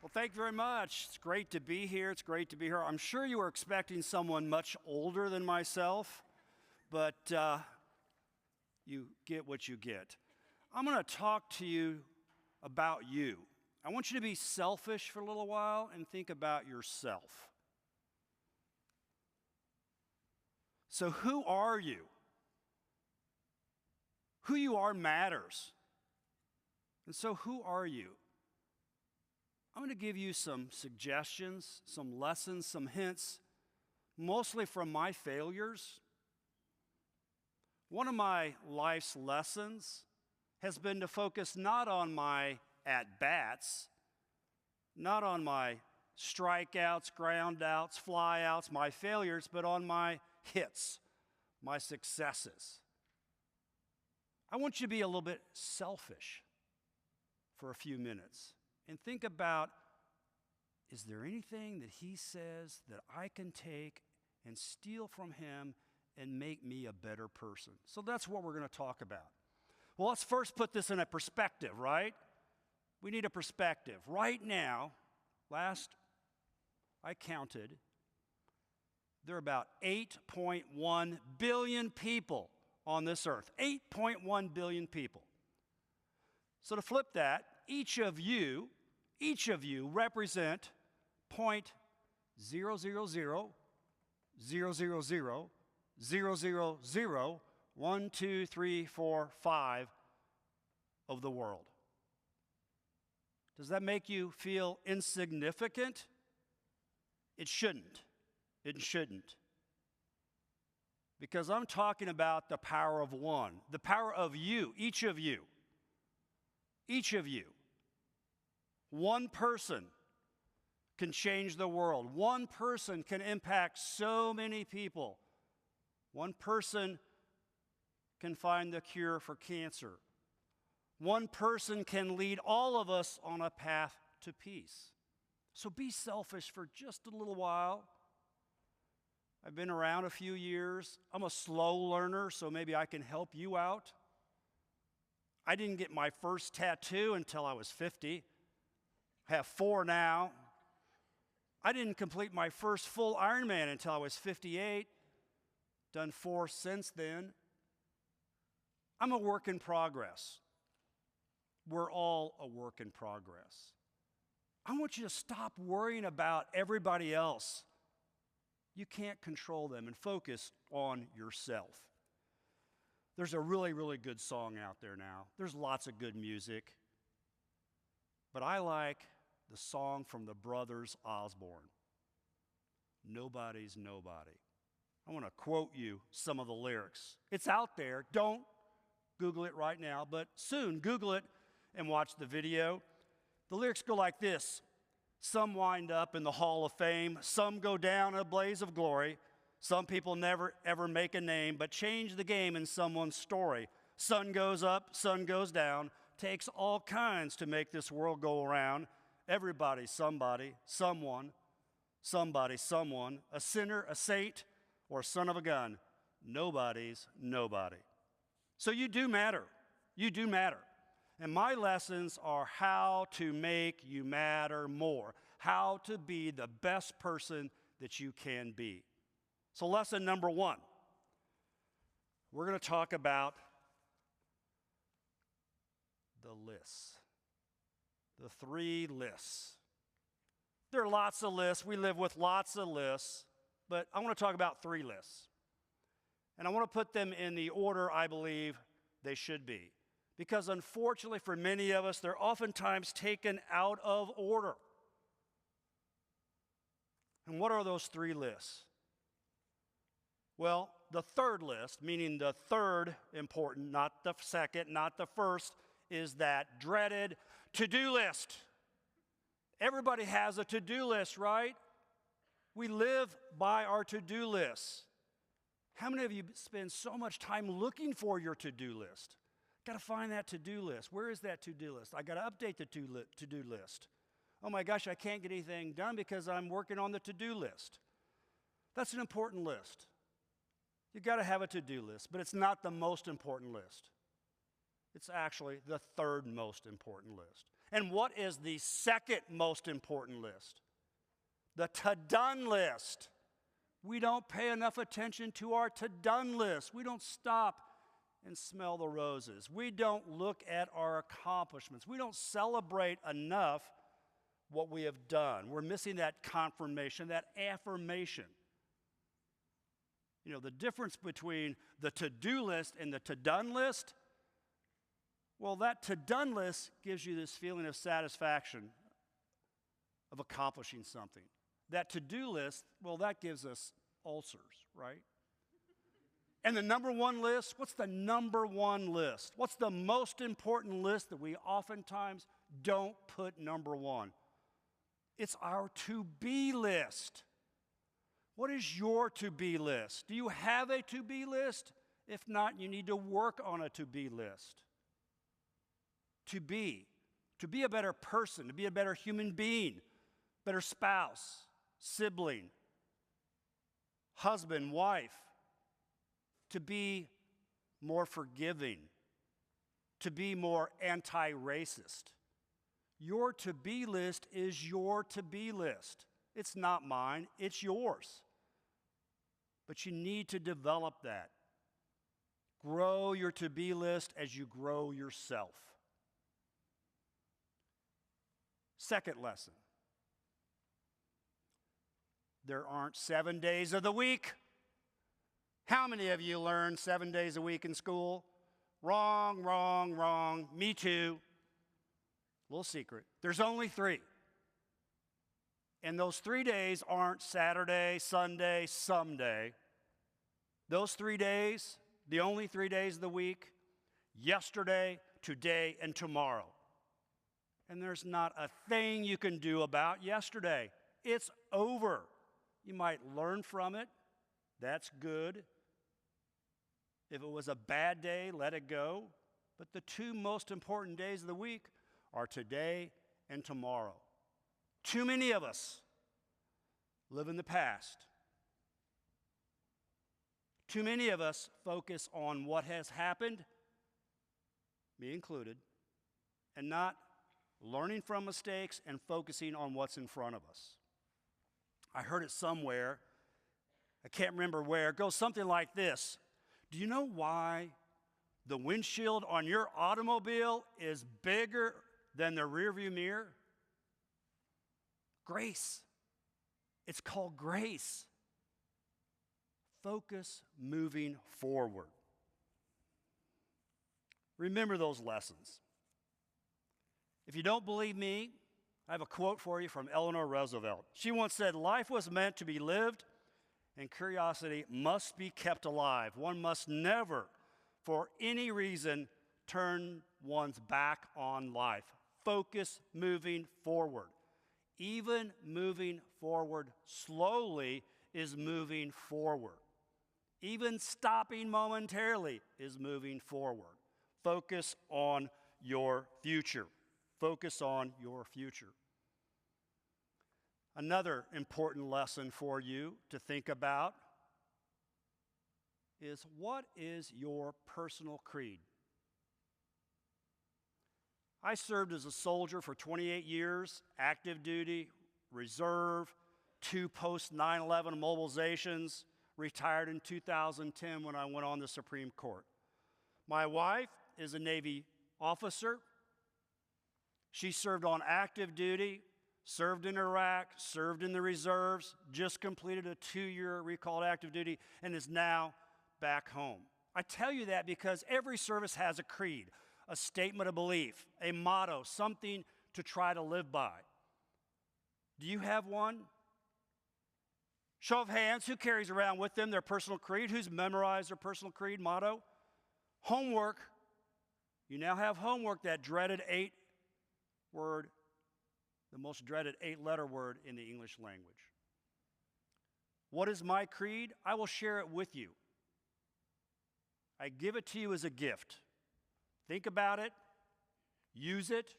Well, thank you very much. It's great to be here. It's great to be here. I'm sure you were expecting someone much older than myself, but you get what you get. I'm going to talk to you about you. I want you to be selfish for a little while and think about yourself. So who are you? Who you are matters. And so who are you? I'm going to give you some suggestions, some lessons, some hints, mostly from my failures. One of my life's lessons has been to focus not on my at-bats, not on my strikeouts, groundouts, flyouts, my failures, but on my hits, my successes. I want you to be a little bit selfish for a few minutes and think about, is there anything that he says that I can take and steal from him and make me a better person? So that's what we're going to talk about. Well, let's first put this in a perspective, right? We need a perspective. Right now, last I counted, there are about 8.1 billion people on this earth. 8.1 billion people. So to flip that, each of you represent 0.000000000012345 of the world. Does that make you feel insignificant? It shouldn't. It shouldn't. Because I'm talking about the power of one, the power of you, each of you. Each of you. One person can change the world. One person can impact so many people. One person can find the cure for cancer. One person can lead all of us on a path to peace. So be selfish for just a little while. I've been around a few years. I'm a slow learner, so maybe I can help you out. I didn't get my first tattoo until I was 50. I have 4 now. I didn't complete my first full Ironman until I was 58. Done 4 since then. I'm a work in progress. We're all a work in progress. I want you to stop worrying about everybody else. You can't control them, and focus on yourself. There's a really, really good song out there now. There's lots of good music. But I like the song from the Brothers Osborne, Nobody's Nobody. I want to quote you some of the lyrics. It's out there. Don't Google it right now, but soon Google it and watch the video. The lyrics go like this. Some wind up in the Hall of Fame. Some go down in a blaze of glory. Some people never, ever make a name, but change the game in someone's story. Sun goes up, sun goes down. Takes all kinds to make this world go around. Everybody, somebody, someone, somebody, someone. A sinner, a saint, or a son of a gun. Nobody's nobody. So you do matter. You do matter. And my lessons are how to make you matter more. How to be the best person that you can be. So lesson number 1, we're going to talk about the lists, the 3 lists. There are lots of lists. We live with lots of lists, but I want to talk about 3 lists. And I want to put them in the order I believe they should be. Because unfortunately for many of us, they're oftentimes taken out of order. And what are those 3 lists? Well, the third list, meaning the third important, not the second, not the first, is that dreaded to-do list. Everybody has a to-do list, right? We live by our to-do lists. How many of you spend so much time looking for your to-do list? Got to find that to-do list. Where is that to-do list? I got to update the to-do list. Oh my gosh, I can't get anything done because I'm working on the to-do list. That's an important list. You've got to have a to-do list, but it's not the most important list. It's actually the third most important list. And what is the second most important list? The to-done list. We don't pay enough attention to our to-done list. We don't stop and smell the roses. We don't look at our accomplishments. We don't celebrate enough what we have done. We're missing that confirmation, that affirmation. You know, the difference between the to-do list and the to-done list, well, that to-done list gives you this feeling of satisfaction of accomplishing something. That to-do list, well, that gives us ulcers, right? And the number one list, what's the number one list? What's the most important list that we oftentimes don't put number one? It's our to-be list. What is your to-be list? Do you have a to-be list? If not, you need to work on a to-be list. To be a better person, to be a better human being, better spouse, sibling, husband, wife, to be more forgiving, to be more anti-racist. Your to-be list is your to-be list. It's not mine, it's yours. But you need to develop that. Grow your to-be list as you grow yourself. Second lesson. There aren't 7 days of the week. How many of you learn 7 days a week in school? Wrong, wrong, wrong. Me too. Little secret. There's only 3. And those 3 days aren't Saturday, Sunday, someday. Those 3 days, the only 3 days of the week, yesterday, today, and tomorrow. And there's not a thing you can do about yesterday. It's over. You might learn from it. That's good. If it was a bad day, let it go. But the 2 most important days of the week are today and tomorrow. Too many of us live in the past. Too many of us focus on what has happened, me included, and not learning from mistakes and focusing on what's in front of us. I heard it somewhere, I can't remember where, it goes something like this. Do you know why the windshield on your automobile is bigger than the rearview mirror? Grace. It's called grace. Focus moving forward. Remember those lessons. If you don't believe me, I have a quote for you from Eleanor Roosevelt. She once said, "Life was meant to be lived, and curiosity must be kept alive. One must never, for any reason, turn one's back on life." Focus moving forward. Even moving forward slowly is moving forward. Even stopping momentarily is moving forward. Focus on your future. Focus on your future. Another important lesson for you to think about is, what is your personal creed? I served as a soldier for 28 years, active duty, reserve, 2 post-9/11 mobilizations, retired in 2010 when I went on the Supreme Court. My wife is a Navy officer. She served on active duty, served in Iraq, served in the reserves, just completed a 2-year recalled active duty, and is now back home. I tell you that because every service has a creed, a statement of belief, a motto, something to try to live by. Do you have one? Show of hands, who carries around with them their personal creed? Who's memorized their personal creed motto? Homework. You now have homework, that dreaded 8-word, the most dreaded 8-letter word in the English language. What is my creed? I will share it with you. I give it to you as a gift. Think about it, use it,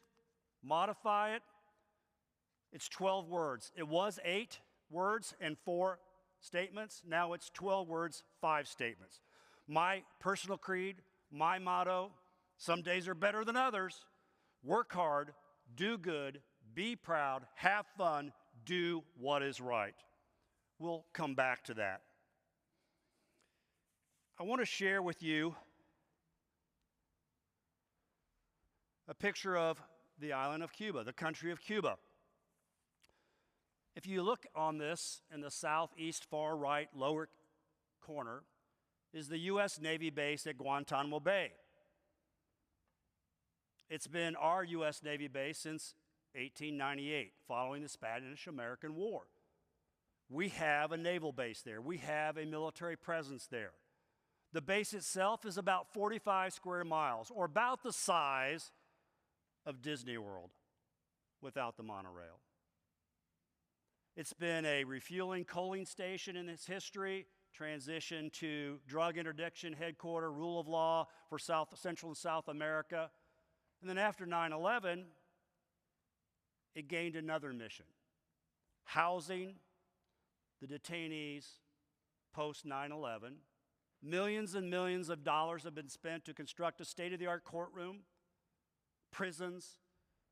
modify it. It's 12 words. It was 8 words and 4 statements. Now it's 12 words, 5 statements. My personal creed, my motto, some days are better than others. Work hard, do good, be proud, have fun, do what is right. We'll come back to that. I want to share with you a picture of the island of Cuba, the country of Cuba. If you look on this in the southeast far right lower corner is the U.S. Navy base at Guantanamo Bay. It's been our U.S. Navy base since 1898, following the Spanish-American War. We have a naval base there. We have a military presence there. The base itself is about 45 square miles, or about the size of Disney World without the monorail. It's been a refueling coaling station in its history, transition to drug interdiction headquarters, rule of law for Central and South America. And then after 9/11, it gained another mission, housing the detainees post 9/11. Millions and millions of dollars have been spent to construct a state-of-the-art courtroom, prisons,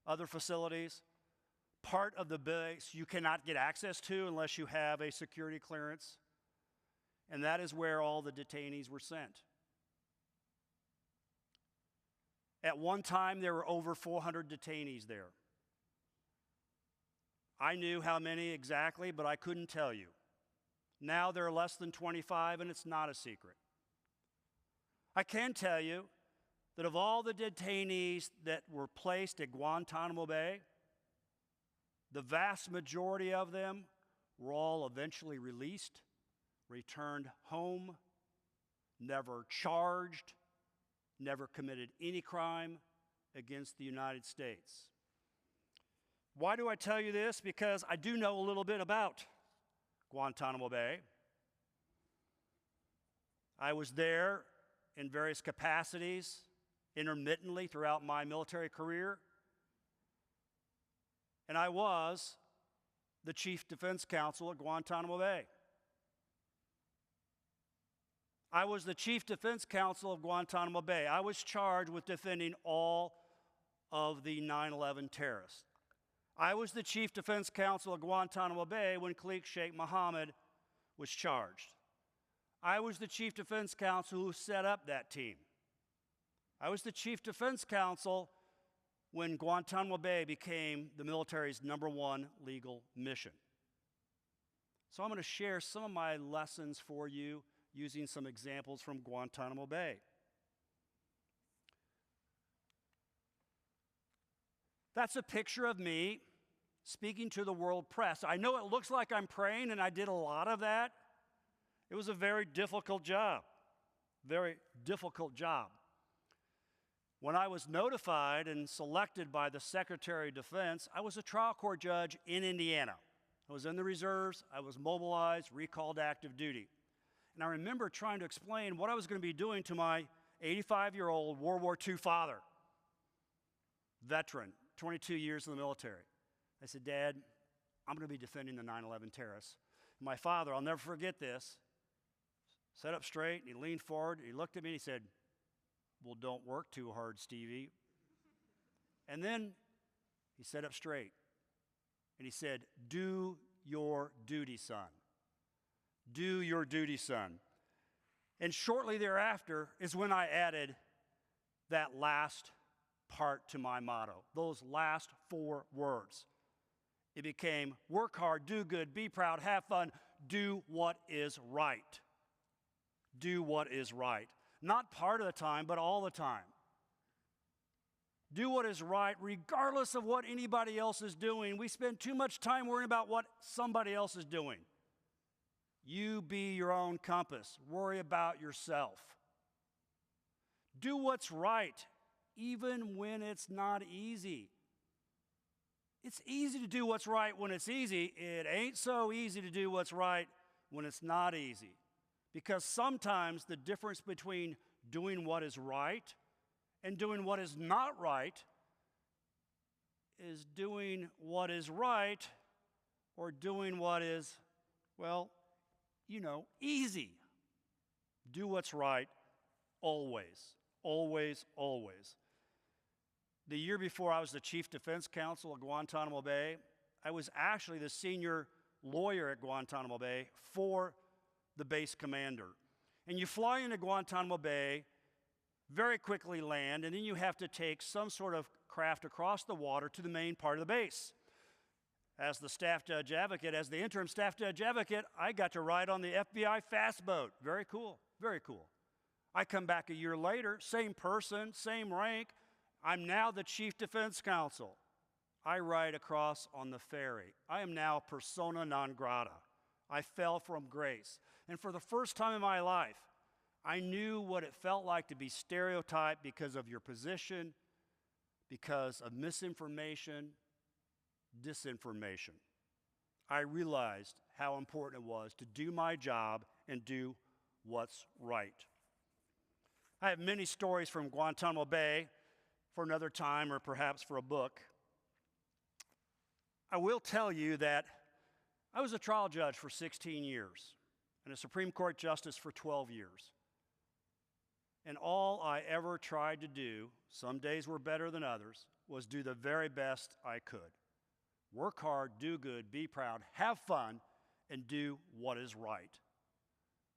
other facilities. Part of the base you cannot get access to unless you have a security clearance. And that is where all the detainees were sent. At one time, there were over 400 detainees there. I knew how many exactly, but I couldn't tell you. Now there are less than 25, and it's not a secret. I can tell you that of all the detainees that were placed at Guantanamo Bay, the vast majority of them were all eventually released, returned home, never charged, never committed any crime against the United States. Why do I tell you this? Because I do know a little bit about Guantanamo Bay. I was there in various capacities, intermittently throughout my military career. And I was the Chief Defense Counsel at Guantanamo Bay. I was the Chief Defense Counsel of Guantanamo Bay. I was charged with defending all of the 9/11 terrorists. I was the Chief Defense Counsel of Guantanamo Bay when Khalid Sheikh Mohammed was charged. I was the Chief Defense Counsel who set up that team. I was the Chief Defense Counsel when Guantanamo Bay became the military's #1 legal mission. So I'm going to share some of my lessons for you using some examples from Guantanamo Bay. That's a picture of me speaking to the world press. I know it looks like I'm praying, and I did a lot of that. It was a very difficult job, very difficult job. When I was notified and selected by the Secretary of Defense, I was a trial court judge in Indiana. I was in the reserves, I was mobilized, recalled to active duty. And I remember trying to explain what I was going to be doing to my 85-year-old World War II father, veteran, 22 years in the military. I said, Dad, I'm going to be defending the 9/11 terrorists. And my father, I'll never forget this, sat up straight, and he leaned forward, and he looked at me, and he said, well, don't work too hard, Stevie. And then he sat up straight, and he said, do your duty, son. Do your duty, son. And shortly thereafter is when I added that last part to my motto, those last 4 words. It became work hard, do good, be proud, have fun, do what is right. Do what is right. Not part of the time, but all the time. Do what is right regardless of what anybody else is doing. We spend too much time worrying about what somebody else is doing. You be your own compass. Worry about yourself. Do what's right, even when it's not easy. It's easy to do what's right when it's easy. It ain't so easy to do what's right when it's not easy. Because sometimes the difference between doing what is right and doing what is not right is doing what is right or doing what is, well, easy. Do what's right always, always, always. The year before I was the chief defense counsel at Guantanamo Bay, I was actually the senior lawyer at Guantanamo Bay for the base commander. And you fly into Guantanamo Bay, very quickly land, and then you have to take some sort of craft across the water to the main part of the base. As the staff judge advocate, as the interim staff judge advocate, I got to ride on the FBI fast boat. Very cool, very cool. I come back a year later, same person, same rank. I'm now the chief defense counsel. I ride across on the ferry. I am now persona non grata. I fell from grace. And for the first time in my life, I knew what it felt like to be stereotyped because of your position, because of misinformation, disinformation. I realized how important it was to do my job and do what's right. I have many stories from Guantanamo Bay for another time or perhaps for a book. I will tell you that I was a trial judge for 16 years and a Supreme Court justice for 12 years. And all I ever tried to do, some days were better than others, was do the very best I could. Work hard, do good, be proud, have fun, and do what is right.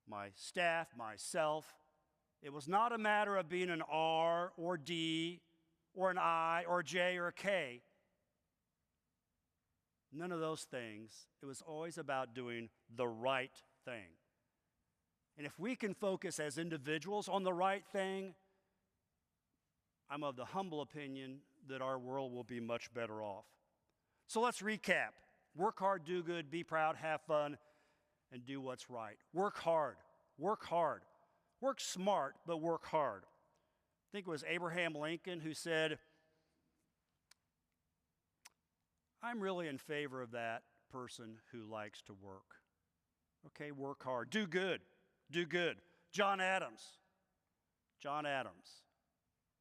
My staff, myself, it was not a matter of being an R or D or an I or a J or a K. None of those things. It was always about doing the right thing. And if we can focus as individuals on the right thing, I'm of the humble opinion that our world will be much better off. So let's recap. Work hard, do good, be proud, have fun, and do what's right. Work hard. Work hard. Work smart, but work hard. I think it was Abraham Lincoln who said, I'm really in favor of that person who likes to work. Okay, work hard. Do good. Do good. John Adams.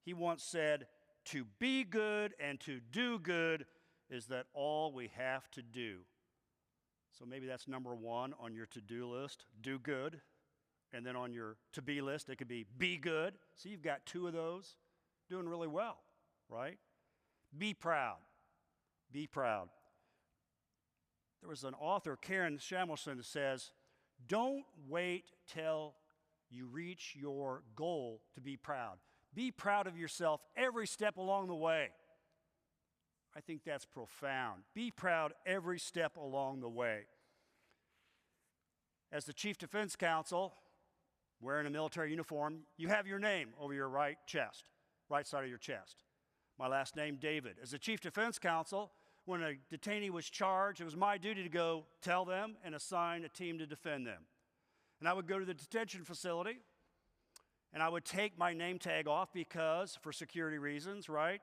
He once said, to be good and to do good is that all we have to do. So maybe that's number one on your to-do list, do good. And then on your to-be list, it could be good. So you've got two of those, doing really well, right? Be proud. Be proud. There was an author, Karen Samuelson, that says, don't wait till you reach your goal to be proud. Be proud of yourself every step along the way. I think that's profound. Be proud every step along the way. As the Chief Defense Counsel, wearing a military uniform, you have your name over your right chest, right side of your chest. My last name, David. As the Chief Defense Counsel, when a detainee was charged, it was my duty to go tell them and assign a team to defend them. And I would go to the detention facility, and I would take my name tag off because, for security reasons, right?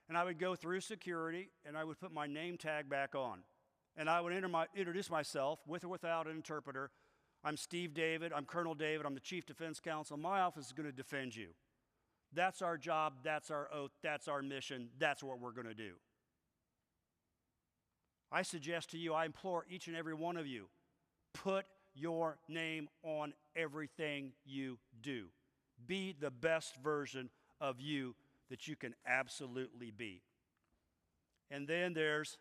And I would go through security, and I would put my name tag back on. And I would introduce myself, with or without an interpreter. I'm Steve David, I'm Colonel David, I'm the Chief Defense Counsel. My office is going to defend you. That's our job, that's our oath, that's our mission, that's what we're going to do. I suggest to you, I implore each and every one of you, put your name on everything you do. Be the best version of you that you can absolutely be. And then there's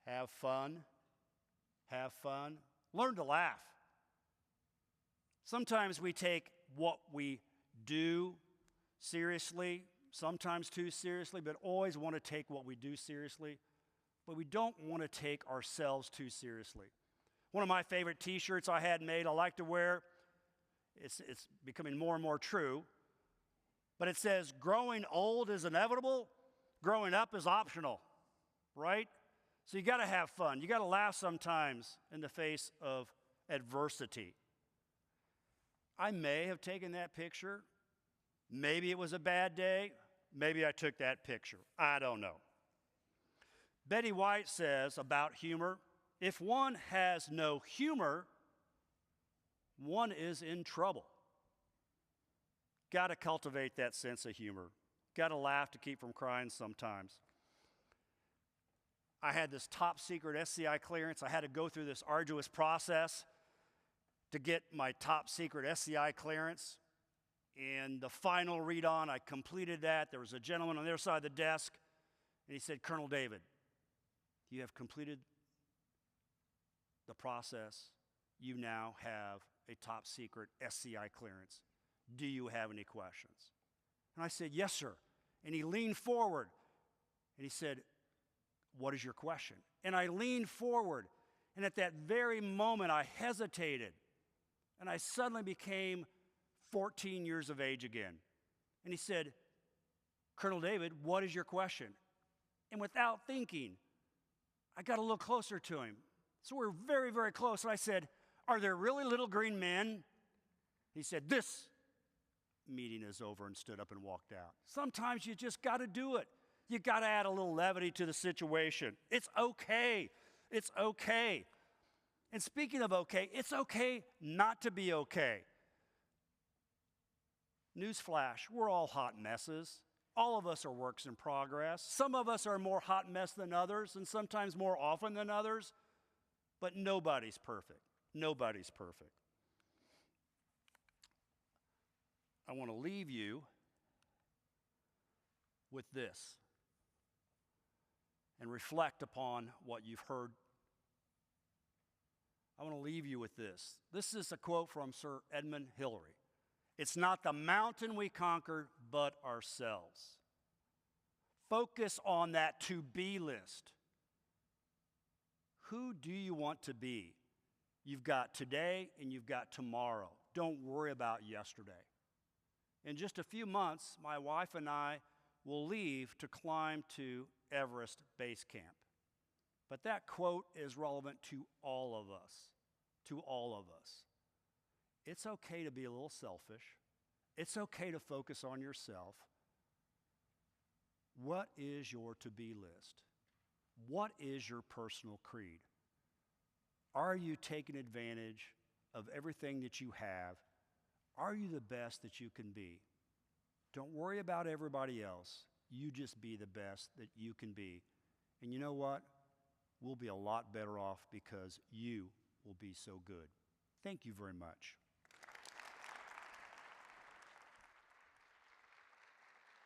have fun. Have fun. Learn to laugh. Sometimes we take what we do seriously, sometimes too seriously, but always want to take what we do seriously. But we don't want to take ourselves too seriously. One of my favorite t-shirts I had made, I like to wear, it's becoming more and more true, but it says, growing old is inevitable, growing up is optional, right? So you got to have fun. You got to laugh sometimes in the face of adversity. I may have taken that picture. Maybe it was a bad day. Maybe I took that picture. I don't know. Betty White says about humor, if one has no humor, one is in trouble. Got to cultivate that sense of humor. Got to laugh to keep from crying sometimes. I had this top secret SCI clearance. I had to go through this arduous process to get my top secret SCI clearance. And the final read-on, I completed that. There was a gentleman on the other side of the desk, and he said, Colonel David, you have completed the process. You now have a top secret SCI clearance. Do you have any questions? And I said, yes, sir. And he leaned forward, and he said, what is your question? And I leaned forward, and at that very moment, I hesitated, and I suddenly became 14 years of age again. And he said, Colonel David, what is your question? And without thinking, I got a little closer to him. So we're very, very close. And I said, are there really little green men? He said, this meeting is over, and stood up and walked out. Sometimes you just got to do it. You got to add a little levity to the situation. It's okay. It's okay. And speaking of okay, it's okay not to be okay. Newsflash, we're all hot messes. All of us are works in progress. Some of us are more hot mess than others, and sometimes more often than others, but nobody's perfect. Nobody's perfect. I want to leave you with this and reflect upon what you've heard. I want to leave you with this. This is a quote from Sir Edmund Hillary. It's not the mountain we conquer, but ourselves. Focus on that to-be list. Who do you want to be? You've got today and you've got tomorrow. Don't worry about yesterday. In just a few months, my wife and I will leave to climb to Everest Base Camp. But that quote is relevant to all of us. To all of us. It's okay to be a little selfish. It's okay to focus on yourself. What is your to-be list? What is your personal creed? Are you taking advantage of everything that you have? Are you the best that you can be? Don't worry about everybody else. You just be the best that you can be. And you know what? We'll be a lot better off because you will be so good. Thank you very much.